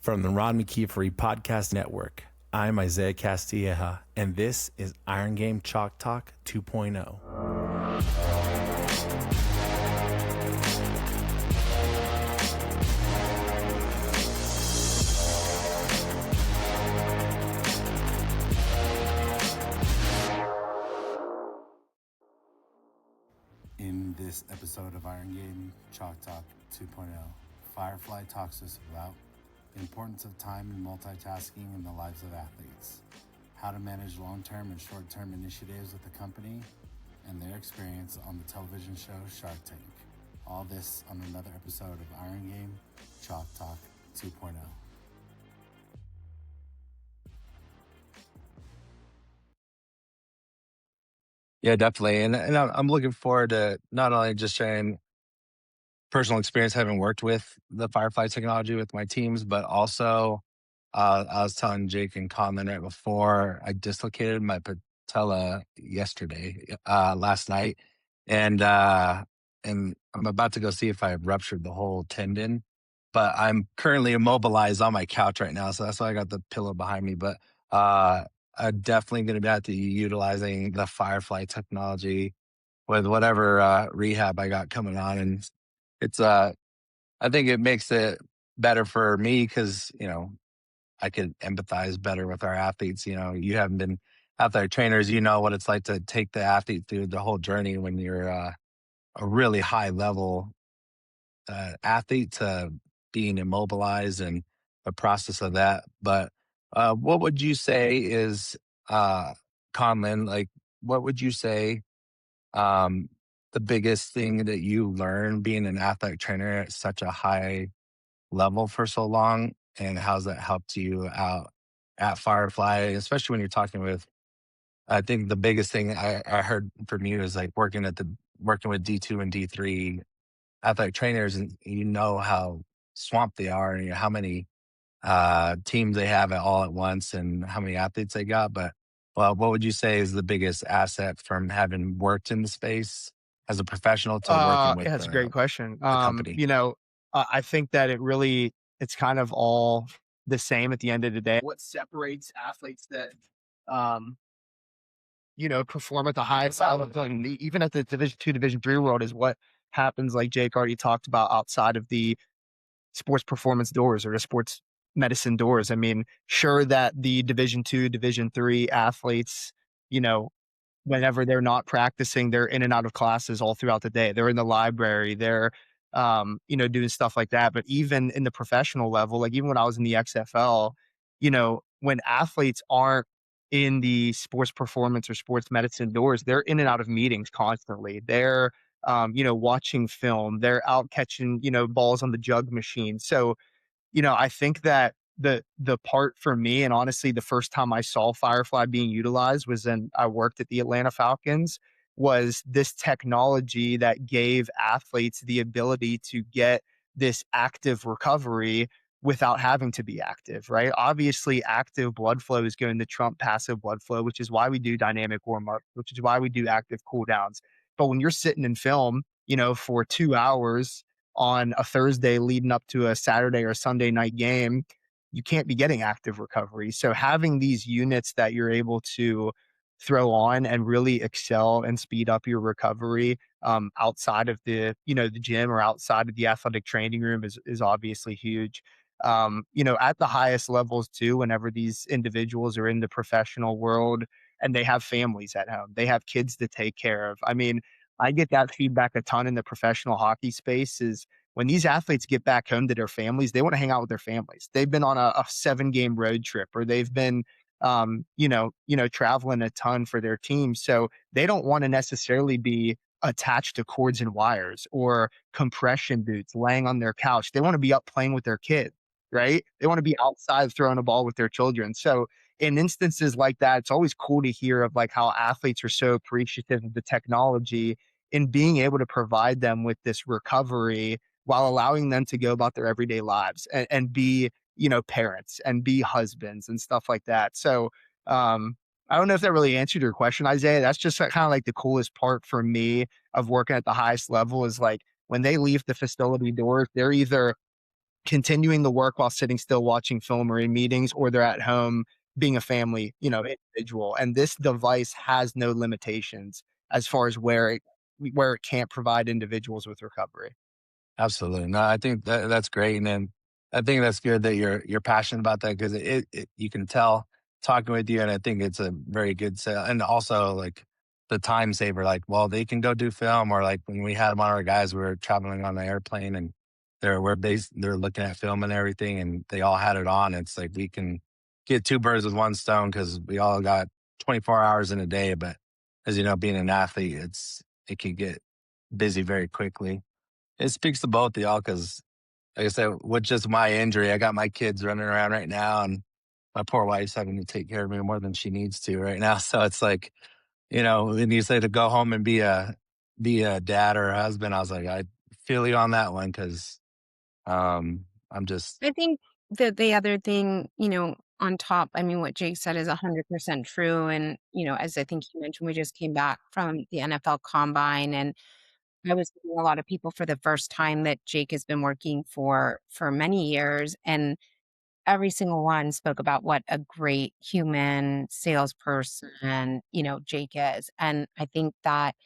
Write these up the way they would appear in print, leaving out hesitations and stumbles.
From the Ron McKeefery Podcast Network, I'm Isaiah Castilleja, and this is Iron Game Chalk Talk 2.0. In this episode of Iron Game Chalk Talk 2.0, Firefly talks to us about the importance of time and multitasking in the lives of athletes, how to manage long-term and short-term initiatives with the company, and their experience on the television show Shark Tank. All this on another episode of Iron Game Chalk Talk 2.0. Yeah, definitely. And I'm looking forward to not only just sharing personal experience having worked with the Firefly technology with my teams, but also I was telling Jake and Conlan right before I dislocated my patella last night, and I'm about to go see if I ruptured the whole tendon. But I'm currently immobilized on my couch right now, so that's why I got the pillow behind me. But I'm definitely going to be utilizing the Firefly technology with whatever rehab I got coming on, and it's I think it makes it better for me because I could empathize better with our athletes. You haven't been athletic trainers, you know what it's like to take the athlete through the whole journey when you're a really high level athlete to being immobilized and the process of that. But what would you say is, Conlan, like, what would you say um, the biggest thing that you learned being an athletic trainer at such a high level for so long? And how's that helped you out at Firefly, especially when you're talking with, I think the biggest thing I heard from you is like working with D2 and D3 athletic trainers, and you know how swamped they are and how many teams they have all at once and how many athletes they got. But what would you say is the biggest asset from having worked in the space as a professional to working with Yeah, that's a great question. the company? I think that it's kind of all the same at the end of the day. What separates athletes that, um, perform at the highest level, even at the Division II, Division III world, is what happens, like Jake already talked about, outside of the sports performance doors or the sports medicine doors. I mean, sure that the Division II, Division III athletes, whenever they're not practicing, they're in and out of classes all throughout the day. They're in the library, they're, doing stuff like that. But even in the professional level, like even when I was in the XFL, when athletes aren't in the sports performance or sports medicine doors, they're in and out of meetings constantly. They're, watching film, they're out catching, balls on the jug machine. So, I think that the part for me, and honestly, the first time I saw Firefly being utilized was when I worked at the Atlanta Falcons, was this technology that gave athletes the ability to get this active recovery without having to be active, right? Obviously, active blood flow is going to trump passive blood flow, which is why we do dynamic warm-up, which is why we do active cool downs. But when you're sitting in film, for 2 hours on a Thursday leading up to a Saturday or Sunday night game, you can't be getting active recovery. So having these units that you're able to throw on and really excel and speed up your recovery outside of the gym or outside of the athletic training room is obviously huge. At the highest levels too, whenever these individuals are in the professional world and they have families at home, they have kids to take care of. I mean, I get that feedback a ton in the professional hockey space is when these athletes get back home to their families, they want to hang out with their families. They've been on a 7-game road trip, or they've been, traveling a ton for their team. So they don't want to necessarily be attached to cords and wires or compression boots laying on their couch. They want to be up playing with their kids, right? They want to be outside throwing a ball with their children. So in instances like that, it's always cool to hear of like how athletes are so appreciative of the technology in being able to provide them with this recovery while allowing them to go about their everyday lives and be, parents and be husbands and stuff like that. So, I don't know if that really answered your question, Isaiah. That's just kind of like the coolest part for me of working at the highest level is like when they leave the facility doors, they're either continuing the work while sitting still watching film or in meetings, or they're at home being a family, individual. And this device has no limitations as far as where it can't provide individuals with recovery. Absolutely. No, I think that's great. And then I think that's good that you're passionate about that because you can tell talking with you, and I think it's a very good sale. And also like the time saver, like, well, they can go do film, or like when we had them on our guys, we were traveling on the airplane and they're looking at film and everything, and they all had it on. It's like we can get two birds with one stone because we all got 24 hours in a day. But as you know, being an athlete, it can get busy very quickly. It speaks to both of y'all because, like I said, with just my injury, I got my kids running around right now, and my poor wife's having to take care of me more than she needs to right now. So it's like, when you say to go home and be a dad or a husband, I was like, I feel you on that one because I'm just I think that the other thing, on top, I mean, what Jake said is 100% true. And, as I think you mentioned, we just came back from the NFL Combine, and I was meeting a lot of people for the first time that Jake has been working for many years, and every single one spoke about what a great human salesperson, Jake is. And I think that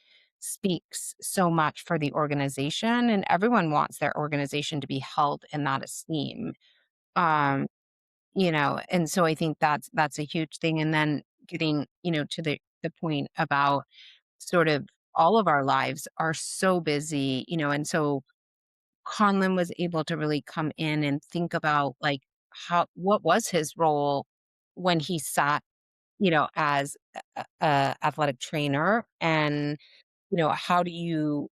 speaks so much for the organization, and everyone wants their organization to be held in that esteem. Um, and so I think that's a huge thing. And then getting, to the point about sort of all of our lives are so busy, and so Conlon was able to really come in and think about like what was his role when he sat, as a athletic trainer, and how do you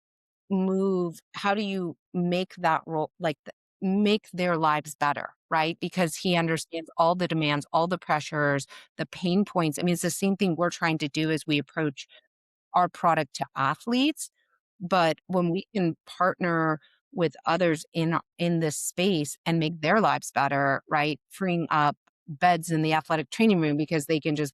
make that role like make their lives better, right? Because he understands all the demands, all the pressures, the pain points. I mean, it's the same thing we're trying to do as we approach our product to athletes. But when we can partner with others in this space and make their lives better, right? Freeing up beds in the athletic training room because they can just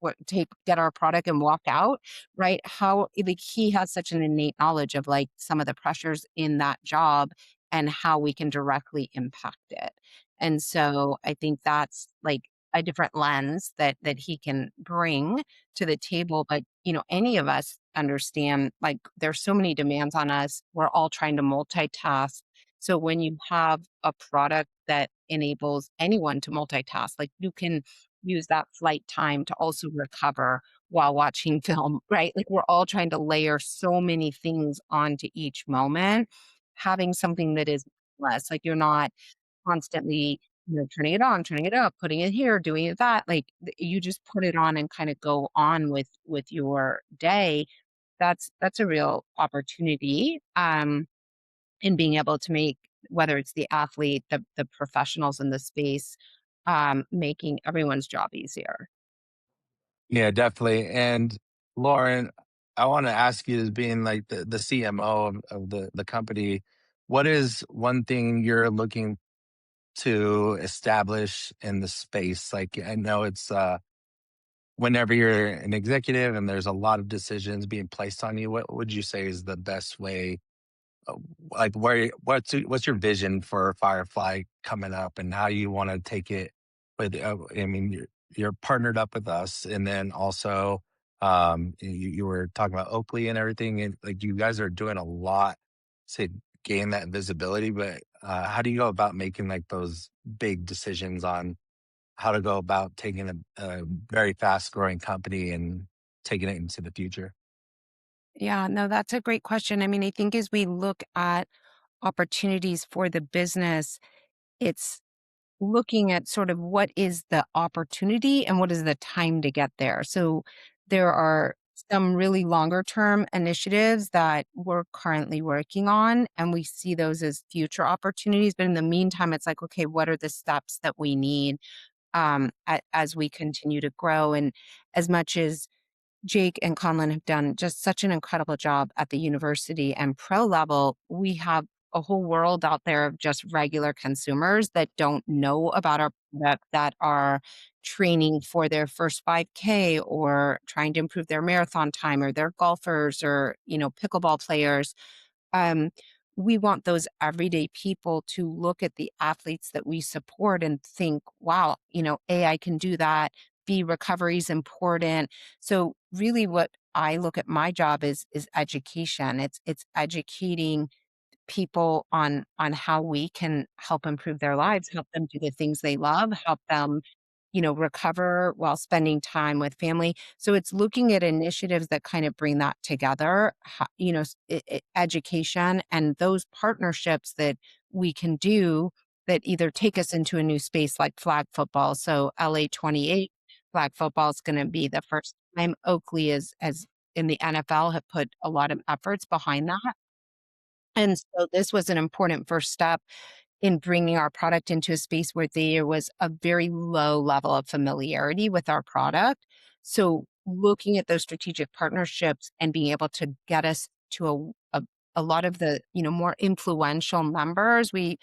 get our product and walk out, right? How like he has such an innate knowledge of like some of the pressures in that job and how we can directly impact it. And so I think that's like a different lens that he can bring to the table. But any of us understand like there's so many demands on us. We're all trying to multitask. So when you have a product that enables anyone to multitask, like you can use that flight time to also recover while watching film, right? Like we're all trying to layer so many things onto each moment. Having something that is less like you're not constantly, turning it on, turning it up, putting it here, doing it that, like you just put it on and kind of go on with your day. That's a real opportunity. In being able to make, whether it's the athlete, the professionals in the space, making everyone's job easier. Yeah, definitely. And Lauren, I want to ask you, as being like the CMO of the company, what is one thing you're looking to establish in the space? Like, I know it's whenever you're an executive and there's a lot of decisions being placed on you, what would you say is the best way? uh, like, what's your vision for Firefly coming up, and how you want to take it? With, I mean, you're partnered up with us, and then also, you were talking about Oakley and everything, and like you guys are doing a lot to gain that visibility. But how do you go about making like those big decisions on how to go about taking a very fast growing company and taking it into the future? Yeah, no, that's a great question. I mean, I think as we look at opportunities for the business, it's looking at sort of what is the opportunity and what is the time to get there. So there are some really longer term initiatives that we're currently working on, and we see those as future opportunities. But in the meantime, it's like, okay, what are the steps that we need as we continue to grow? And as much as Jake and Conlon have done just such an incredible job at the university and pro level, we have a whole world out there of just regular consumers that don't know about our product, that are training for their first 5K or trying to improve their marathon time, or they're golfers or, pickleball players. Um, we want those everyday people to look at the athletes that we support and think, wow, A, I can do that. B, recovery is important. So really what I look at my job is education. It's educating people on how we can help improve their lives, help them do the things they love, help them, recover while spending time with family. So it's looking at initiatives that kind of bring that together, education and those partnerships that we can do that either take us into a new space like flag football. So LA 28 flag football is going to be the first time. Oakley is as in the NFL have put a lot of efforts behind that. And so this was an important first step in bringing our product into a space where there was a very low level of familiarity with our product. So looking at those strategic partnerships and being able to get us to a lot of the more influential members. We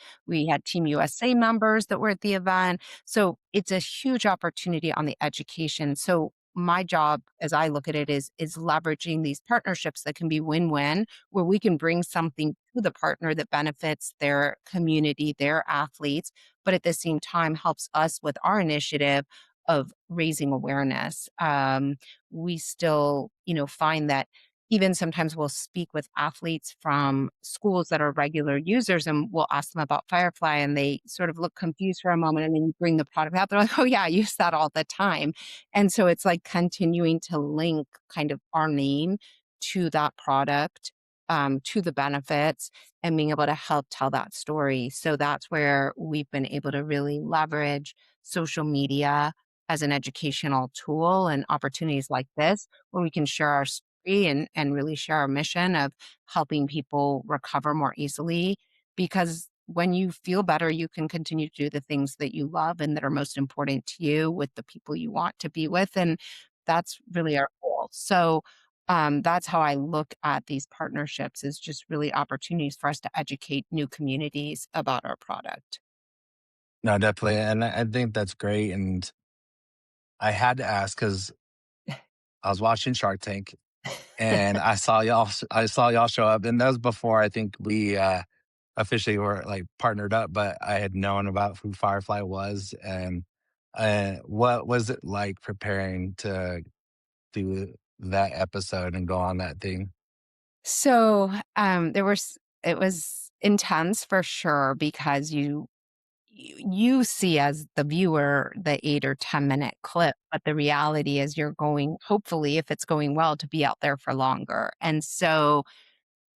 had Team USA members that were at the event. So it's a huge opportunity on the education. So my job, as I look at it, is leveraging these partnerships that can be win-win, where we can bring something to the partner that benefits their community, their athletes, but at the same time helps us with our initiative of raising awareness. We still, find that even sometimes we'll speak with athletes from schools that are regular users and we'll ask them about Firefly and they sort of look confused for a moment and then you bring the product out. They're like, oh yeah, I use that all the time. And so it's like continuing to link kind of our name to that product, to the benefits and being able to help tell that story. So that's where we've been able to really leverage social media as an educational tool and opportunities like this where we can share our story and really share our mission of helping people recover more easily. Because when you feel better, you can continue to do the things that you love and that are most important to you with the people you want to be with. And that's really our goal. So that's how I look at these partnerships is just really opportunities for us to educate new communities about our product. No, definitely. And I think that's great. And I had to ask because I was watching Shark Tank and I saw y'all show up. And that was before I think we officially were like partnered up, but I had known about who Firefly was. And what was it like preparing to do that episode and go on that thing? So it was intense for sure because you see as the viewer the 8 or 10 minute clip, but the reality is you're going, hopefully, if it's going well, to be out there for longer. And so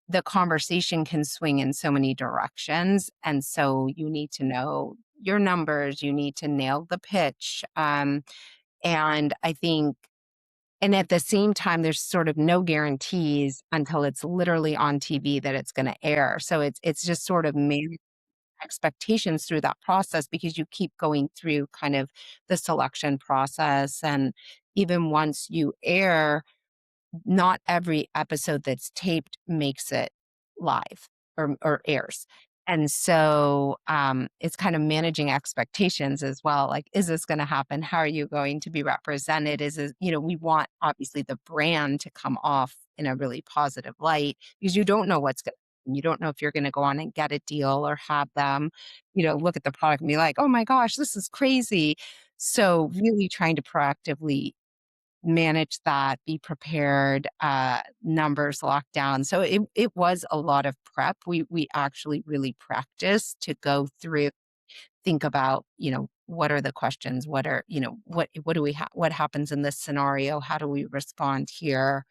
the conversation can swing in so many directions. And so you need to know your numbers, you need to nail the pitch. And I think, and at the same time, there's sort of no guarantees until it's literally on TV that it's going to air. So it's just sort of expectations through that process because you keep going through kind of the selection process. And even once you air, not every episode that's taped makes it live or airs. And so it's kind of managing expectations as well. Like, is this going to happen? How are you going to be represented? Is it, we want obviously the brand to come off in a really positive light because you don't know what's going to happen. You don't know if you're going to go on and get a deal or have them, look at the product and be like, oh my gosh, this is crazy. So really trying to proactively manage that, be prepared, numbers locked down. So it was a lot of prep. We actually really practiced to go through, think about, what are the questions? What are, what do we what happens in this scenario? How do we respond here?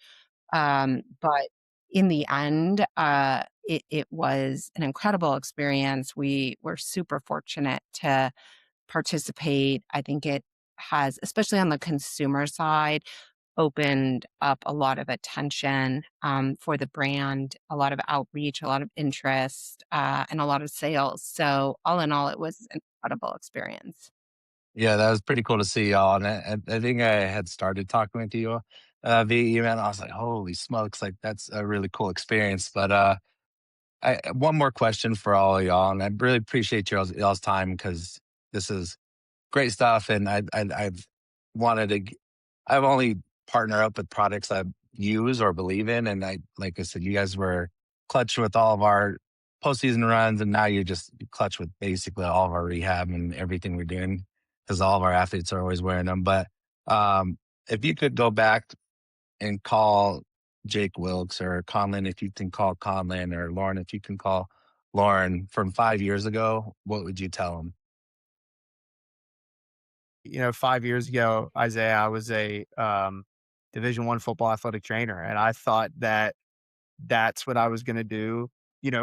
But in the end, it was an incredible experience. We were super fortunate to participate. I think it has, especially on the consumer side, opened up a lot of attention for the brand, a lot of outreach, a lot of interest, and a lot of sales. So all in all, it was an incredible experience. Yeah, that was pretty cool to see y'all. And I think I had started talking with you via email. And I was like, holy smokes, like that's a really cool experience. But one more question for all of y'all. And I really appreciate y'all's time because this is great stuff. And I've wanted to, I've only partner up with products I use or believe in. And like I said, you guys were clutch with all of our postseason runs, and now you're just clutch with basically all of our rehab and everything we're doing because all of our athletes are always wearing them. But um, if you could go back and call Jake Wilks or Conlan, if you can call Conlan, or Lauren, if you can call Lauren from 5 years ago, what would you tell him? 5 years ago, Isaiah, I was a Division I football athletic trainer, and I thought that that's what I was going to do,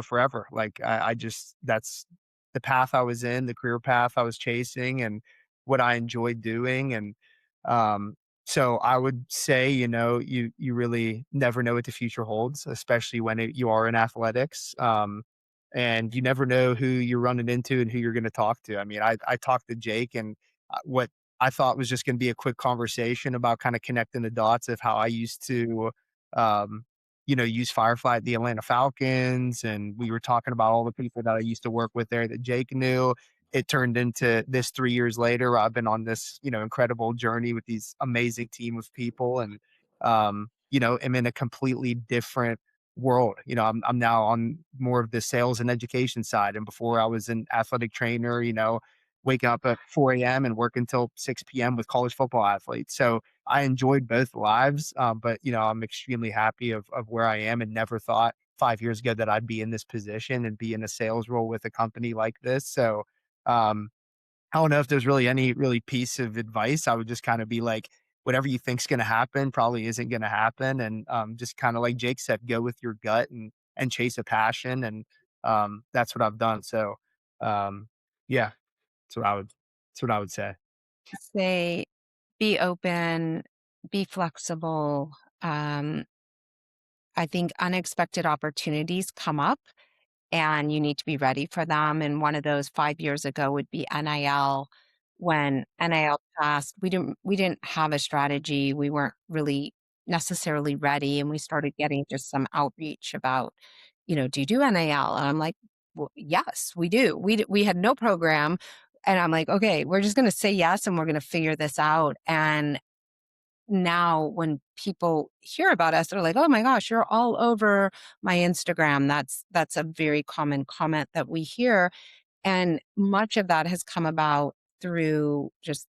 forever. Like I just, that's the path I was in, the career path I was chasing and what I enjoyed doing. And, um, so I would say, you really never know what the future holds, especially when you are in athletics. And you never know who you're running into and who you're going to talk to. I mean, I talked to Jake, and what I thought was just going to be a quick conversation about kind of connecting the dots of how I used to, um, use Firefly at the Atlanta Falcons. And we were talking about all the people that I used to work with there that Jake knew. It turned into this 3 years later, where I've been on this, incredible journey with these amazing team of people. And, am in a completely different world. I'm now on more of the sales and education side. And before, I was an athletic trainer, waking up at 4 a.m. and working until 6 p.m. with college football athletes. So I enjoyed both lives, but I'm extremely happy of where I am, and never thought 5 years ago that I'd be in this position and be in a sales role with a company like this. So um, I don't know if there's really any really piece of advice. I would just kind of be like, whatever you think's going to happen probably isn't going to happen, and just kind of like Jake said, go with your gut and chase a passion, and that's what I've done. So um, yeah, that's what I would that's what I would say. Say, be open, be flexible. Um, I think unexpected opportunities come up and you need to be ready for them. And one of those 5 years ago would be NIL. When NIL passed, we didn't have a strategy. We weren't really necessarily ready, and we started getting just some outreach about, do you do NIL? And I'm like, well, yes, we do. We had no program, and I'm like, okay, we're just going to say yes, and we're going to figure this out. And now when people hear about us, they're like, "Oh my gosh, you're all over my Instagram." That's a very common comment that we hear, and much of that has come about through just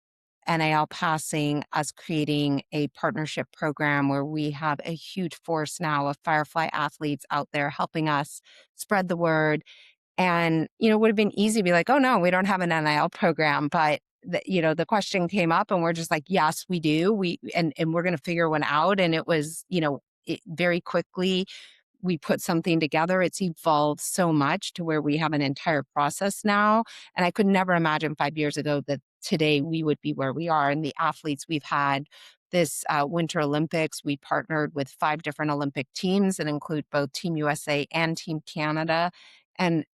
NIL passing, us creating a partnership program where we have a huge force now of Firefly athletes out there helping us spread the word. And, it would have been easy to be like, "Oh, no, we don't have an NIL program." But, the question came up and we're just like, "Yes, we do. And we're going to figure one out." And it was, very quickly we put something together. It's evolved so much to where we have an entire process now. And I could never imagine 5 years ago that today we would be where we are. And the athletes we've had this Winter Olympics, we partnered with 5 different Olympic teams that include both Team USA and Team Canada. And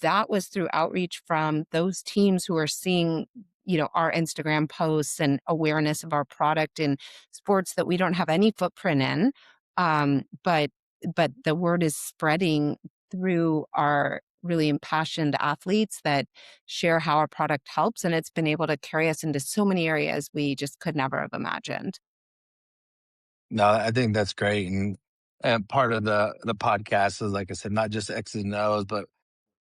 that was through outreach from those teams who are seeing, our Instagram posts and awareness of our product in sports that we don't have any footprint in. But the word is spreading through our really impassioned athletes that share how our product helps, and it's been able to carry us into so many areas we just could never have imagined. No, I think that's great. And part of the podcast is, like I said, not just X's and O's, but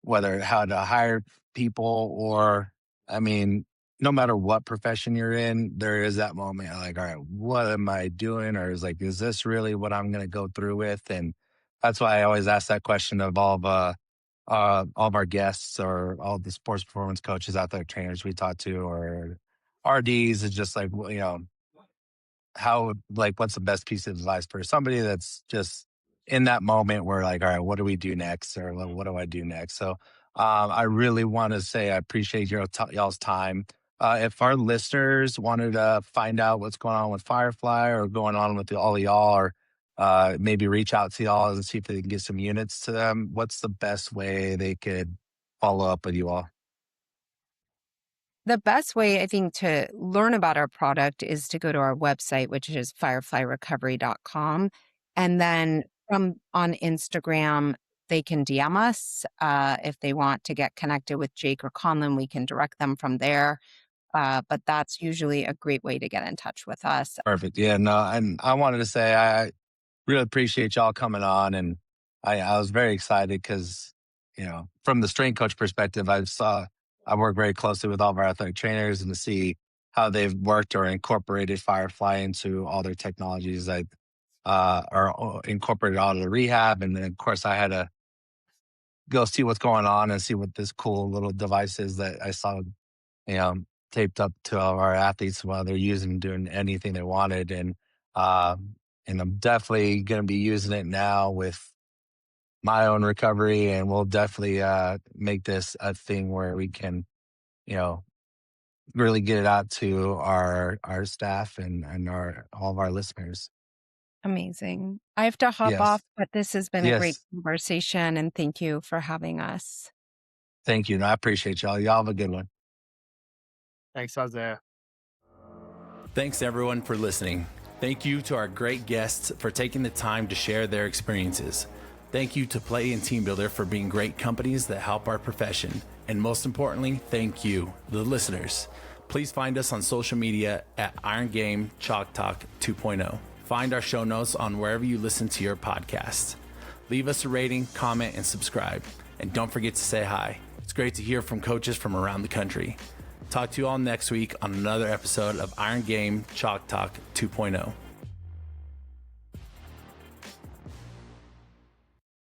whether how to hire people, or, I mean, no matter what profession you're in, there is that moment like, all right, what am I doing? Or is this really what I'm going to go through with? And that's why I always ask that question of all of our guests, or all the sports performance coaches, athletic trainers we talk to, or RDs, is just like, well, what's the best piece of advice for somebody that's just in that moment where, like, all right, what do we do next? Or what do I do next? So I really want to say I appreciate y'all's time. If our listeners wanted to find out what's going on with Firefly, or going on with all of y'all, or maybe reach out to y'all and see if they can get some units to them, what's the best way they could follow up with you all? The best way, I think, to learn about our product is to go to our website, which is fireflyrecovery.com. And then from on Instagram, they can DM us. If they want to get connected with Jake or Conlan, we can direct them from there. But that's usually a great way to get in touch with us. Perfect. Yeah, no, and I wanted to say I really appreciate y'all coming on, and I was very excited because from the strength coach perspective, I work very closely with all of our athletic trainers and to see how they've worked or incorporated Firefly into all their technologies. Or incorporated all of the rehab. And then of course I had to go see what's going on and see what this cool little device is that I saw, you know, taped up to all of our athletes while they're using, doing anything they wanted. And I'm definitely going to be using it now with my own recovery, and we'll definitely make this a thing where we can, really get it out to our staff and all of our listeners. Amazing. I have to hop off, Yes. but this has been a great Yes. conversation, and thank you for having us. Thank you. And I appreciate y'all. Y'all have a good one. Thanks, Isaiah. Thanks everyone for listening. Thank you to our great guests for taking the time to share their experiences. Thank you to Play and Team Builder for being great companies that help our profession. And most importantly, thank you, the listeners. Please find us on social media at Iron Game Chalk Talk 2.0. Find our show notes on wherever you listen to your podcasts. Leave us a rating, comment, and subscribe. And don't forget to say hi. It's great to hear from coaches from around the country. Talk to you all next week on another episode of Iron Game Chalk Talk 2.0.